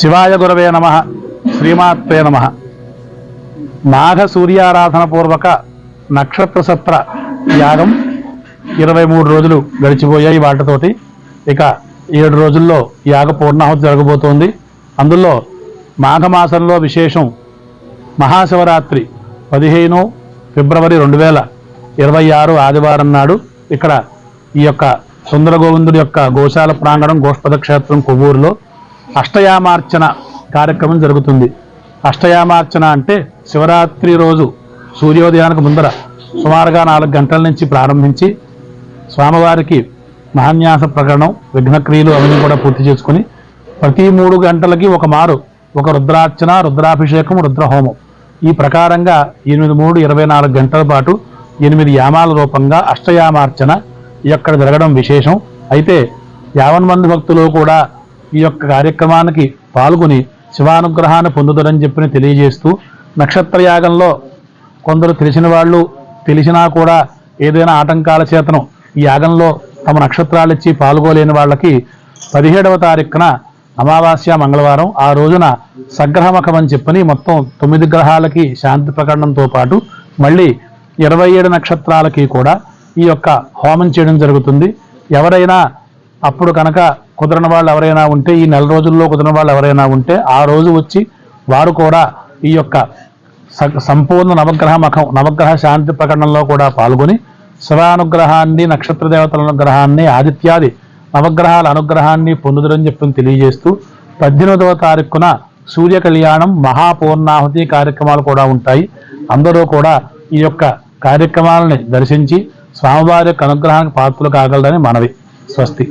శివాయ గురవే నమః. శ్రీమాత్రే నమః. మాఘ సూర్యారాధన పూర్వక నక్షత్ర సత్ర యాగం 23 రోజులు గడిచిపోయాయి. వాటితోటి ఇక 7 రోజుల్లో యాగ పూర్ణాహుతి జరగబోతోంది. అందులో మాఘమాసంలో విశేషం మహాశివరాత్రి 15 ఫిబ్రవరి 2026 ఆదివారం నాడు ఇక్కడ ఈ యొక్క సుందర గోవిందుడి యొక్క గోశాల ప్రాంగణం గోష్పద క్షేత్రం కొవ్వూరులో అష్టయామార్చన కార్యక్రమం జరుగుతుంది. అష్టయామార్చన అంటే శివరాత్రి రోజు సూర్యోదయానికి ముందర సుమారుగా 4 గంటల నుంచి ప్రారంభించి స్వామివారికి మహాన్యాస ప్రకరణం విఘ్నక్రియలు అవన్నీ కూడా పూర్తి చేసుకుని ప్రతి 3 గంటలకి ఒక మారు ఒక రుద్రార్చన, రుద్రాభిషేకం, రుద్రహోమం ఈ ప్రకారంగా 8-3-24 గంటల పాటు 8 యామాల రూపంగా అష్టయామార్చన ఇక్కడ జరగడం విశేషం. అయితే 50 మంది భక్తులు కూడా ఈ యొక్క కార్యక్రమానికి పాల్గొని శివానుగ్రహాన్ని పొందుతారని చెప్పి తెలియజేస్తూ నక్షత్రయాగంలో కొందరు తెలిసిన వాళ్ళు తెలిసినా కూడా ఏదైనా ఆటంకాల చేతనం ఈ యాగంలో తమ నక్షత్రాలు ఇచ్చి పాల్గొలేని వాళ్ళకి 17వ తారీఖున అమావాస్య మంగళవారం ఆ రోజున సగ్రహమఖం అని చెప్పని మొత్తం 9 గ్రహాలకి శాంతి ప్రకటనతో పాటు మళ్ళీ 27 నక్షత్రాలకి కూడా ఈ యొక్క హోమం చేయడం జరుగుతుంది. ఎవరైనా అప్పుడు కనుక కుదరని వాళ్ళు ఎవరైనా ఉంటే ఈ నెల రోజుల్లో కుదరని వాళ్ళు ఎవరైనా ఉంటే ఆ రోజు వచ్చి వారు కూడా ఈ యొక్క సంపూర్ణ నవగ్రహ శాంతి ప్రకటనలో కూడా పాల్గొని శివానుగ్రహాన్ని, నక్షత్ర దేవతల అనుగ్రహాన్ని, ఆదిత్యాది నవగ్రహాల అనుగ్రహాన్ని పొందుదరని చెప్పి తెలియజేస్తూ 18వ తారీఖున సూర్య కళ్యాణం, మహాపూర్ణాహుతి కార్యక్రమాలు కూడా ఉంటాయి. అందరూ కూడా ఈ యొక్క కార్యక్రమాలని దర్శించి స్వామివారి యొక్క అనుగ్రహానికి పాత్రలు కాగలరని మనవి. స్వస్తి.